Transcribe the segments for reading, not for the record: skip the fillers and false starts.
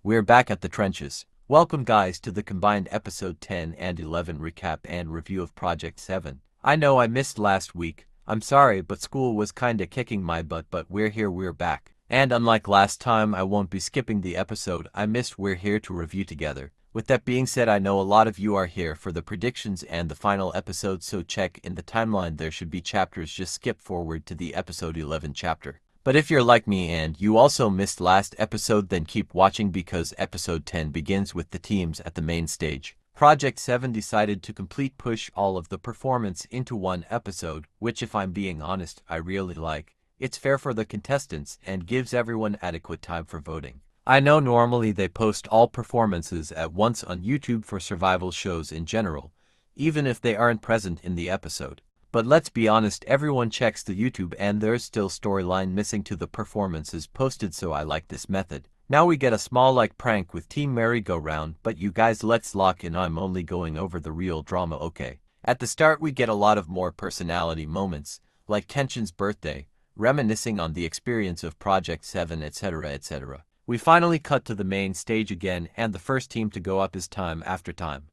We're back at the trenches. Welcome guys to the combined episode 10 and 11 recap and review of Project 7. I know I missed last week. I'm sorry, but school was kinda kicking my butt, but we're here, we're back. And unlike last time, I won't be skipping the episode I missed. We're here to review together. With that being said, I know a lot of you are here for the predictions and the final episode, so check in the timeline. There should be chapters. Just skip forward to the episode 11 chapter. But if you're like me and you also missed last episode, then keep watching because episode 10 begins with the teams at the main stage. Project 7 decided to push all of the performance into one episode, which if I'm being honest, I really like. It's fair for the contestants and gives everyone adequate time for voting. I know normally they post all performances at once on YouTube for survival shows in general, even if they aren't present in the episode. But let's be honest, everyone checks the YouTube and there's still storyline missing to the performances posted, so I like this method. Now we get a small prank with Team Merry-Go-Round, but you guys let's lock in. I'm only going over the real drama, okay? At the start we get a lot of more personality moments, like Tension's birthday, reminiscing on the experience of Project 7, etc, etc. We finally cut to the main stage again, and the first team to go up is Time After Time.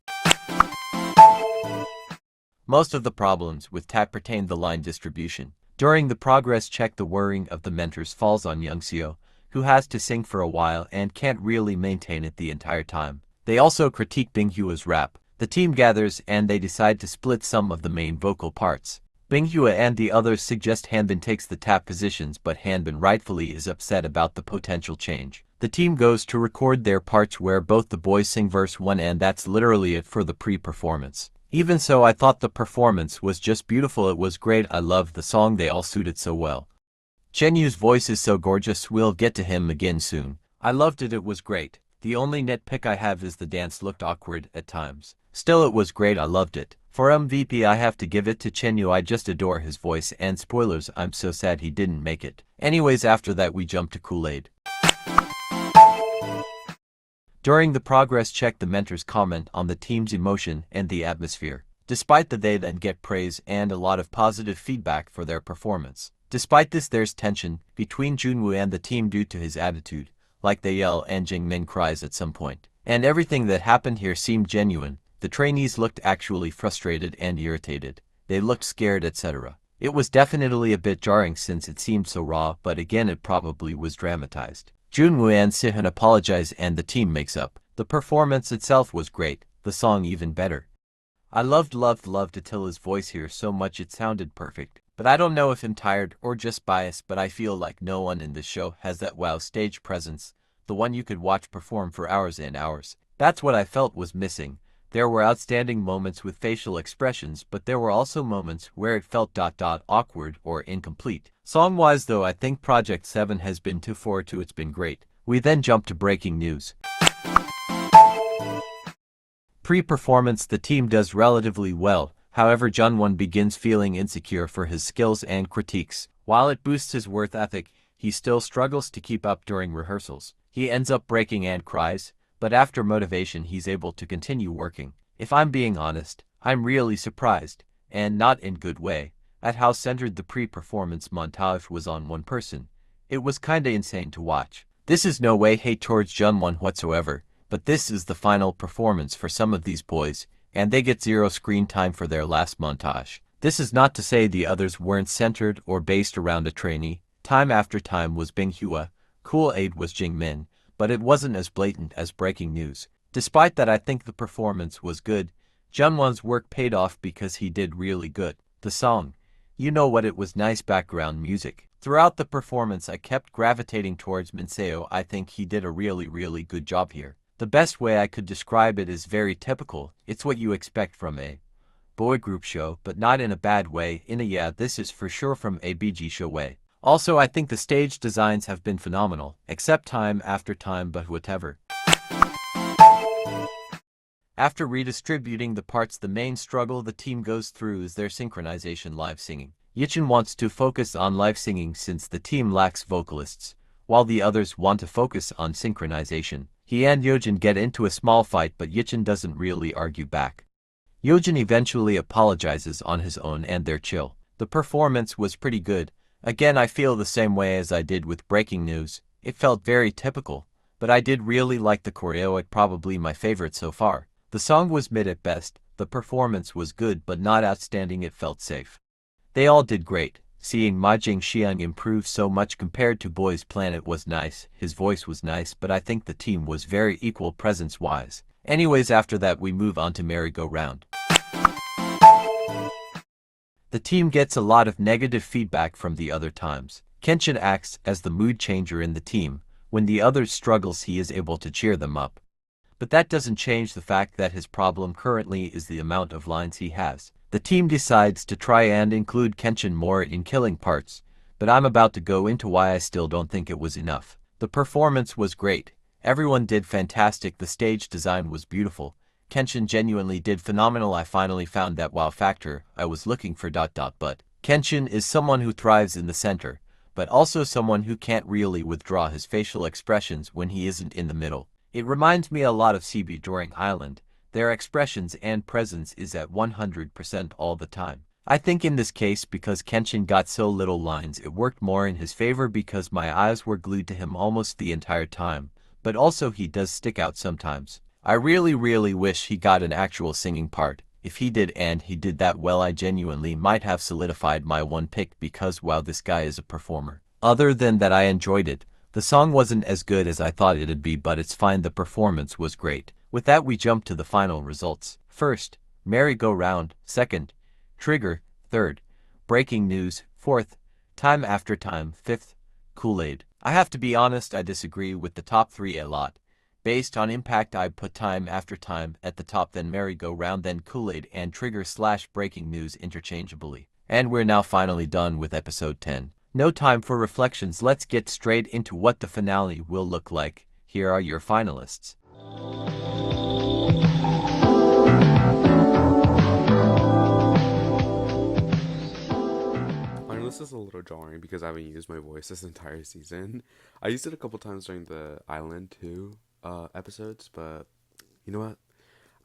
Most of the problems with TAP pertain the line distribution. During the progress check, the worrying of the mentors falls on Youngseo, who has to sing for a while and can't really maintain it the entire time. They also critique Binghua's rap. The team gathers and they decide to split some of the main vocal parts. Binghua and the others suggest Hanbin takes the TAP positions, but Hanbin rightfully is upset about the potential change. The team goes to record their parts where both the boys sing verse 1, and that's literally it for the pre-performance. Even so, I thought the performance was just beautiful. It was great. I loved the song. They all suited so well. Chenyu's voice is so gorgeous. We'll get to him again soon. I loved it. It was great. The only nitpick I have is the dance looked awkward at times. Still, it was great. I loved it. For MVP, I have to give it to Chenyu. I just adore his voice, and spoilers, I'm so sad he didn't make it. Anyways, after that we jump to Kool-Aid. During the progress check, the mentors comment on the team's emotion and the atmosphere. Despite that, they then get praise and a lot of positive feedback for their performance. Despite this, there's tension between Junwoo and the team due to his attitude, like they yell and Jingmin cries at some point. And everything that happened here seemed genuine. The trainees looked actually frustrated and irritated. They looked scared, etc. It was definitely a bit jarring since it seemed so raw, but again it probably was dramatized. Junwoo and Sehun apologize and the team makes up. The performance itself was great, the song even better. I loved Attila's voice here so much, it sounded perfect. But I don't know if I'm tired or just biased, but I feel like no one in this show has that wow stage presence, the one you could watch perform for hours and hours. That's what I felt was missing. There were outstanding moments with facial expressions, but there were also moments where it felt awkward or incomplete. Song-wise though, I think Project 7 has been too forward to. It's been great. We then jump to breaking news. Pre-performance, the team does relatively well. However, Jungwon begins feeling insecure for his skills and critiques. While it boosts his work ethic, he still struggles to keep up during rehearsals. He ends up breaking and cries, but after motivation he's able to continue working. If I'm being honest, I'm really surprised, and not in good way, at how centered the pre-performance montage was on one person. It was kinda insane to watch. This is no way hate towards Jungwon whatsoever, but this is the final performance for some of these boys, and they get zero screen time for their last montage. This is not to say the others weren't centered or based around a trainee. Time After Time was Binghua, Kool-Aid was Jingmin, but it wasn't as blatant as breaking news. Despite that, I think the performance was good. Jungwon's work paid off because he did really good. The song, you know what, it was nice background music. Throughout the performance I kept gravitating towards Minseo. I think he did a really good job here. The best way I could describe it is very typical. It's what you expect from a boy group show, but not in a bad way, in a yeah, this is for sure from a BG show way. Also, I think the stage designs have been phenomenal, except Time After Time, but whatever. After redistributing the parts, the main struggle the team goes through is their synchronization live singing. Yichin wants to focus on live singing since the team lacks vocalists, while the others want to focus on synchronization. He and Yojin get into a small fight, but Yichin doesn't really argue back. Yojin eventually apologizes on his own and they're chill. The performance was pretty good. Again, I feel the same way as I did with breaking news. It felt very typical, but I did really like the choreo, it probably my favorite so far. The song was mid at best, the performance was good but not outstanding, it felt safe. They all did great. Seeing Ma Jingxiang improve so much compared to Boys Planet was nice, his voice was nice, but I think the team was very equal presence-wise. Anyways, after that we move on to merry-go-round. The team gets a lot of negative feedback from the other times. Kenshin acts as the mood changer in the team. When the others struggles, he is able to cheer them up. But that doesn't change the fact that his problem currently is the amount of lines he has. The team decides to try and include Kenshin more in killing parts, but I'm about to go into why I still don't think it was enough. The performance was great. Everyone did fantastic, the stage design was beautiful. Kenshin genuinely did phenomenal. I finally found that wow factor I was looking for. But Kenshin is someone who thrives in the center, but also someone who can't really withdraw his facial expressions when he isn't in the middle. It reminds me a lot of CB during Island. Their expressions and presence is at 100% all the time. I think in this case, because Kenshin got so little lines, it worked more in his favor because my eyes were glued to him almost the entire time, but also he does stick out sometimes. I really wish he got an actual singing part. If he did and he did that well, I genuinely might have solidified my one pick because wow, this guy is a performer. Other than that, I enjoyed it. The song wasn't as good as I thought it'd be, but it's fine, the performance was great. With that, we jump to the final results. First, merry-go-round. Second, trigger. Third, breaking news. Fourth, time after time. Fifth, Kool-Aid. I have to be honest, I disagree with the top three a lot. Based on impact, I put time after time at the top, then merry-go-round, then Kool-Aid and trigger/breaking news interchangeably. And we're now finally done with episode 10. No time for reflections, let's get straight into what the finale will look like. Here are your finalists. I know this is a little jarring because I haven't used my voice this entire season. I used it a couple times during the Island 2 episodes, but you know what?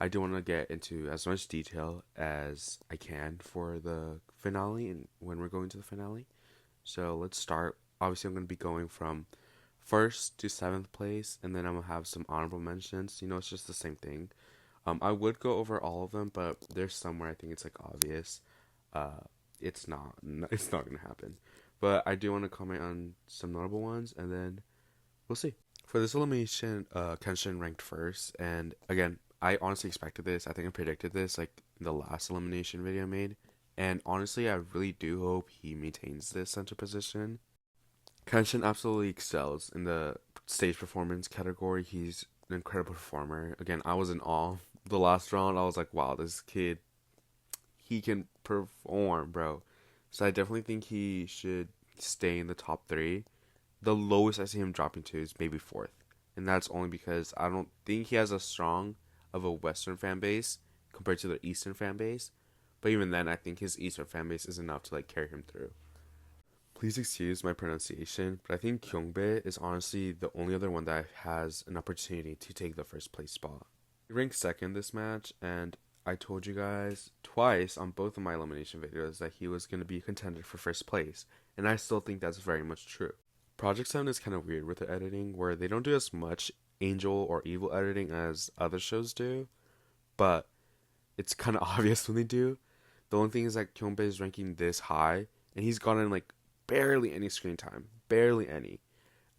I do want to get into as much detail as I can for the finale and when we're going to the finale. So let's start. Obviously, I'm going to be going from 1st to 7th place, and then I'm going to have some honorable mentions. You know, it's just the same thing. I would go over all of them, but there's somewhere I think it's like obvious. It's not going to happen. But I do want to comment on some notable ones, and then we'll see. For this elimination, Kenshin ranked 1st, and again, I honestly expected this. I think I predicted this, like, in the last elimination video I made. And honestly, I really do hope he maintains this center position. Kenshin absolutely excels in the stage performance category. He's an incredible performer. Again, I was in awe. The last round, I was like, wow, this kid, he can perform, bro. So I definitely think he should stay in the top 3. The lowest I see him dropping to is maybe 4th. And that's only because I don't think he has as strong of a Western fan base compared to the Eastern fan base. But even then, I think his Eastern fan base is enough to like carry him through. Please excuse my pronunciation, but I think Kyungbae is honestly the only other one that has an opportunity to take the 1st place spot. He ranked 2nd this match, and I told you guys twice on both of my elimination videos that he was going to be a contender for 1st place, and I still think that's very much true. Project 7 is kind of weird with their editing, where they don't do as much angel or evil editing as other shows do, but it's kind of obvious when they do. The only thing is that Kyungbae is ranking this high, and he's gotten like barely any screen time. Barely any.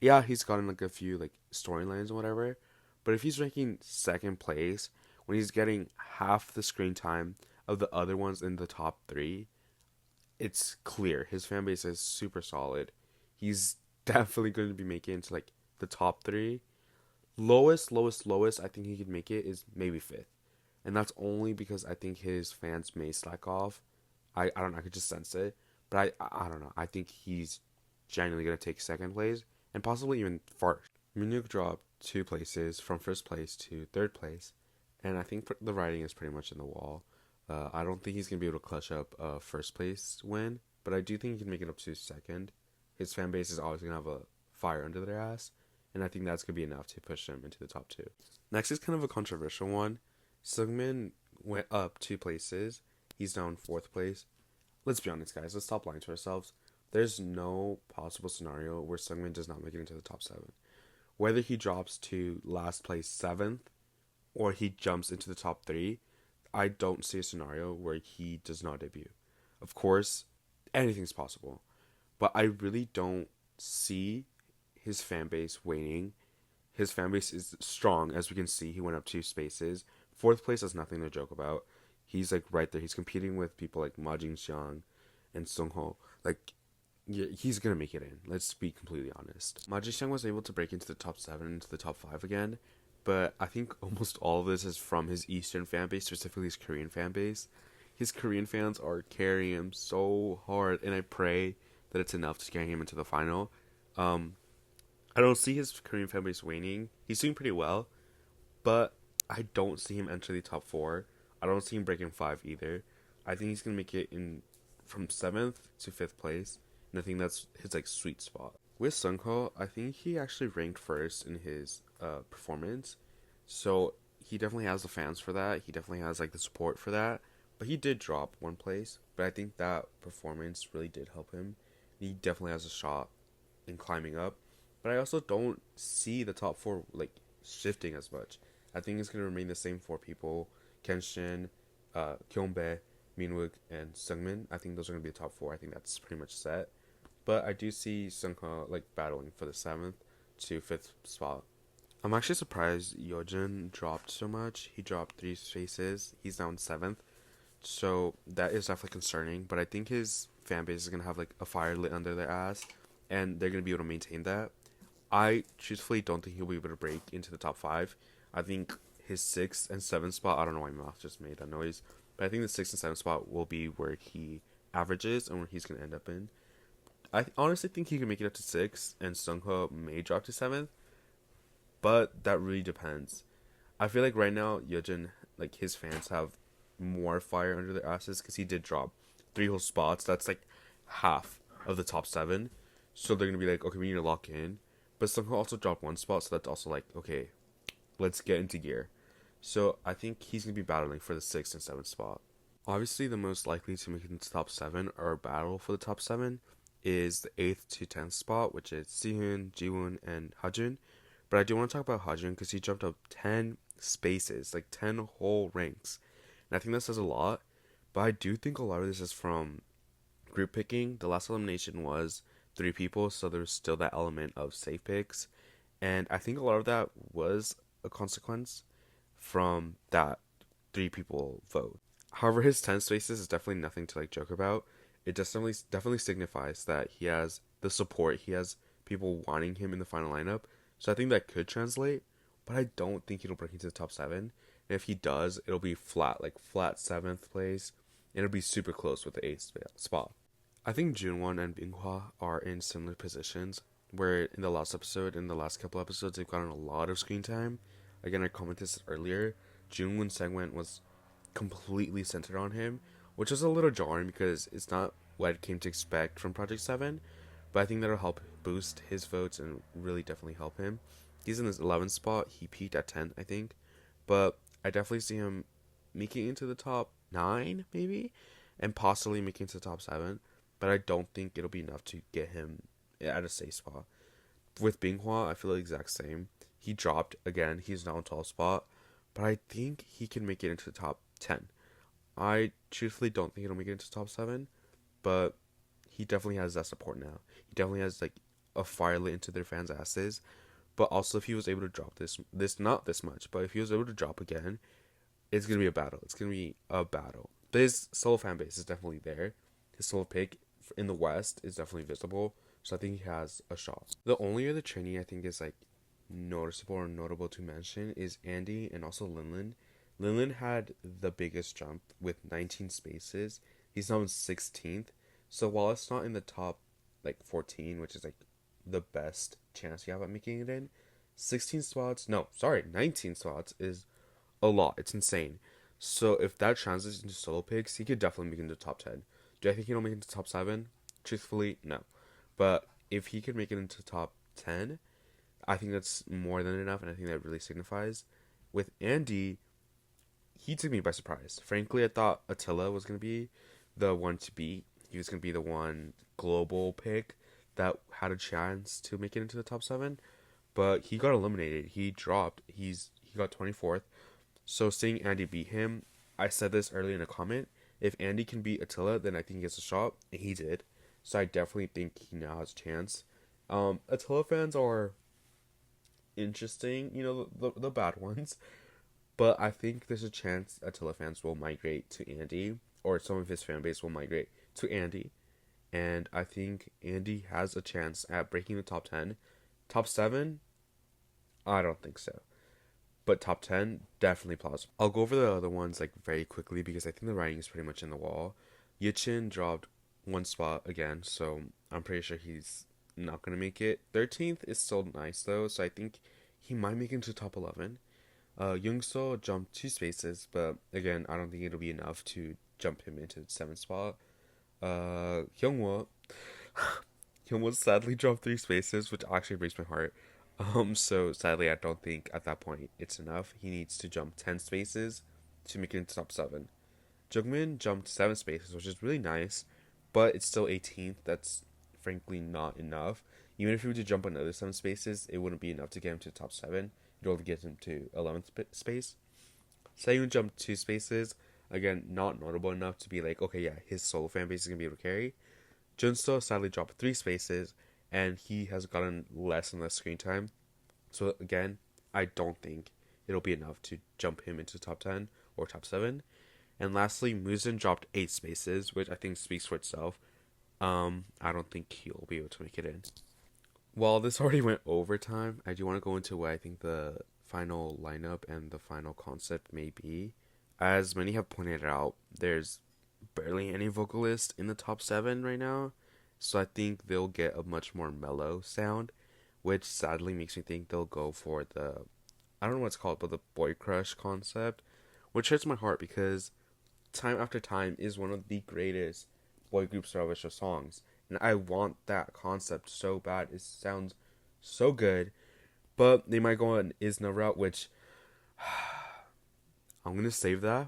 Yeah, he's gotten like a few like storylines and whatever, but if he's ranking 2nd place, when he's getting half the screen time of the other ones in the top 3, it's clear his fan base is super solid. He's definitely going to be making it into like the top 3. Lowest I think he could make it is maybe 5th. And that's only because I think his fans may slack off. I don't know, I could just sense it. But I don't know. I think he's genuinely going to take 2nd place and possibly even 1st. Minhyuk dropped 2 places from 1st place to 3rd place. And I think the writing is pretty much in the wall. I don't think he's going to be able to clutch up a 1st place win. But I do think he can make it up to 2nd. His fan base is always going to have a fire under their ass. And I think that's going to be enough to push him into the top 2. Next is kind of a controversial one. Seungmin went up 2 places. He's down 4th place. Let's be honest, guys. Let's stop lying to ourselves. There's no possible scenario where Seungmin does not make it into the top 7. whether he drops to last place 7th or he jumps into the top 3, I don't see a scenario where he does not debut. Of course, anything's possible, but I really don't see his fan base waning. His fan base is strong, as we can see. He went up 2 spaces. 4th place is nothing to joke about. He's like right there. He's competing with people like Ma Jingxiang and Sungho. Like, yeah, he's gonna make it in. Let's be completely honest. Ma Jingxiang was able to break into the top 7, into the top 5 again, but I think almost all of this is from his Eastern fan base, specifically his Korean fan base. His Korean fans are carrying him so hard, and I pray that it's enough to carry him into the final. I don't see his Korean fan base waning. He's doing pretty well, but I don't see him enter the top 4. I don't see him breaking 5 either. I think he's gonna make it in from 7th to 5th place, and I think that's his like sweet spot. With Sungho, I think he actually ranked 1st in his performance, so he definitely has the fans for that. He definitely has like the support for that. But he did drop 1 place, but I think that performance really did help him. He definitely has a shot in climbing up. But I also don't see the top 4 like shifting as much. I think it's gonna remain the same 4 people: Kenshin, Kyungbae, Minwook, and Seungmin. I think those are gonna be the top 4. I think that's pretty much set. But I do see Sungho like battling for the 7th to 5th spot. I'm actually surprised Yeojun dropped so much. He dropped 3 spaces. He's now in 7th. So that is definitely concerning. But I think his fan base is gonna have like a fire lit under their ass, and they're gonna be able to maintain that. I truthfully don't think he'll be able to break into the top 5. I think his 6th and 7th spot, I don't know why my mouth just made that noise, but I think the 6th and 7th spot will be where he averages and where he's going to end up in. I honestly think he can make it up to 6th, and Sungho may drop to 7th, but that really depends. I feel like right now, Yeojun, like his fans have more fire under their asses because he did drop 3 whole spots. That's like half of the top 7. So they're going to be like, okay, we need to lock in. But Sungho also dropped 1 spot, so that's also like, okay, let's get into gear. So I think he's going to be battling for the 6th and 7th spot. Obviously, the most likely to make it into the top 7 or battle for the top 7 is the 8th to 10th spot, which is Sihoon, Jiwoon, and Hajun. But I do want to talk about Hajun because he jumped up 10 spaces, like 10 whole ranks. And I think that says a lot. But I do think a lot of this is from group picking. The last elimination was 3 people, so there's still that element of safe picks. And I think a lot of that was a consequence from that 3 people vote. However, his 10 spaces is definitely nothing to like joke about. It definitely signifies that he has the support. He has people wanting him in the final lineup. So I think that could translate, but I don't think he'll break into the top 7. And if he does, it'll be flat 7th place. And it'll be super close with the 8th spot. I think Junwon and Binghwa are in similar positions, where in the last episode, in the last couple episodes, they've gotten a lot of screen time. Again, I commented this earlier. Junwon's segment was completely centered on him, which was a little jarring because it's not what I came to expect from Project 7, but I think that'll help boost his votes and really definitely help him. He's in his 11th spot. He peaked at 10th, I think, but I definitely see him making into the top 9, maybe, and possibly making to the top 7. But I don't think it'll be enough to get him at a safe spot. With Binghua, I feel the exact same. He dropped again. He's now in 12th spot. But I think he can make it into the top 10. I truthfully don't think he'll make it into the top 7. But he definitely has that support now. He definitely has like a fire lit into their fans' asses. But also if he was able to drop this not this much, but if he was able to drop again, it's going to be a battle. It's going to be a battle. But his solo fan base is definitely there. His solo pick in the West is definitely visible, so I think he has a shot. The only other trainee I think is like noticeable or notable to mention is Andy and also Linlin. Linlin had the biggest jump with 19 spaces. He's now in 16th, so while it's not in the top like 14, which is like the best chance you have at making it in, 19 spots is a lot. It's insane. So if that translates into solo picks, he could definitely make it into the top 10. Do I think he'll make it into top 7? Truthfully, no. But if he could make it into top 10, I think that's more than enough, and I think that really signifies. With Andy, he took me by surprise. Frankly, I thought Attila was going to be the one to beat. He was going to be the one global pick that had a chance to make it into the top 7. but he got eliminated. He dropped. He got 24th. So seeing Andy beat him, I said this earlier in a comment. If Andy can beat Attila, then I think he gets a shot, and he did. So I definitely think he now has a chance. Attila fans are interesting, you know, the bad ones. But I think there's a chance Attila fans will migrate to Andy, or some of his fan base will migrate to Andy. And I think Andy has a chance at breaking the top 10. Top 7? I don't think so. But top 10, definitely plausible. I'll go over the other ones like very quickly because I think the writing is pretty much in the wall. Yichin dropped one spot again, so I'm pretty sure he's not going to make it. 13th is still nice though, so I think he might make it into top 11. Youngso jumped 2 spaces, but again, I don't think it'll be enough to jump him into the 7th spot. Hyungwoo Hyungwoo sadly dropped 3 spaces, which actually breaks my heart. So sadly, I don't think at that point it's enough. He needs to jump 10 spaces to make it into top 7. Jungmin jumped 7 spaces, which is really nice, but it's still 18th. That's frankly not enough. Even if he were to jump another 7 spaces, it wouldn't be enough to get him to the top 7. It only gets him to 11th space. Taeyong jumped 2 spaces. Again, not notable enough to be like, okay, yeah, his solo fan base is going to be able to carry. Junso sadly dropped 3 spaces, and he has gotten less and less screen time. So again, I don't think it'll be enough to jump him into top 10 or top 7. And lastly, Muzin dropped 8 spaces, which I think speaks for itself. I don't think he'll be able to make it in. While this already went overtime, I do want to go into what I think the final lineup and the final concept may be. As many have pointed out, there's barely any vocalist in the top 7 right now. So I think they'll get a much more mellow sound, which sadly makes me think they'll go for the, I don't know what it's called, but the boy crush concept, which hurts my heart because Time After Time is one of the greatest boy group survival show songs. And I want that concept so bad. It sounds so good. But they might go an ISNA route, which I'm going to save that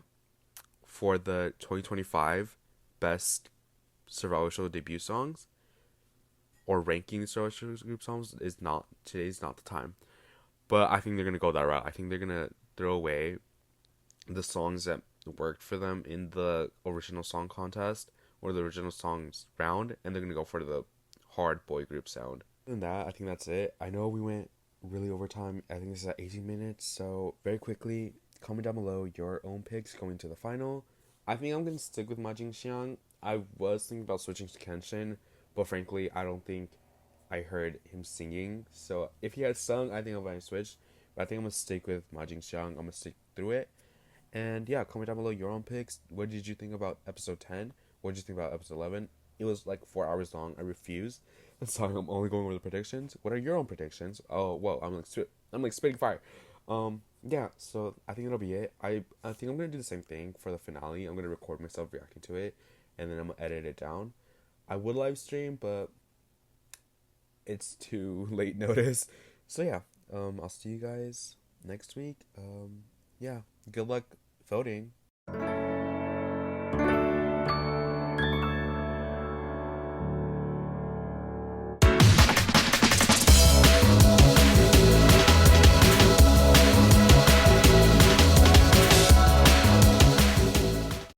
for the 2025 best survival show debut songs, or ranking survival show group songs. Today's not the time. But I think they're going to go that route. I think they're going to throw away the songs that worked for them in the original song contest or the original songs round, and they're going to go for the hard boy group sound. Other than that, I think that's it. I know we went really over time. I think this is at 18 minutes. So very quickly, comment down below your own picks going to the final. I think I'm going to stick with Ma Jingxiang. I was thinking about switching to Kenshin, but frankly, I don't think I heard him singing. So if he had sung, I think I might switch. But I think I'm going to stick with Ma Jingxiang. I'm going to stick through it. And yeah, comment down below your own picks. What did you think about episode 10? What did you think about episode 11? It was like 4 hours long. I refused. I'm sorry, I'm only going over the predictions. What are your own predictions? Oh, whoa, I'm like spitting fire. Yeah, so I think that'll be it. I think I'm gonna do the same thing for the finale. I'm gonna record myself reacting to it, and then I'm gonna edit it down. I would live stream, but it's too late notice. So yeah, I'll see you guys next week. Yeah, good luck voting.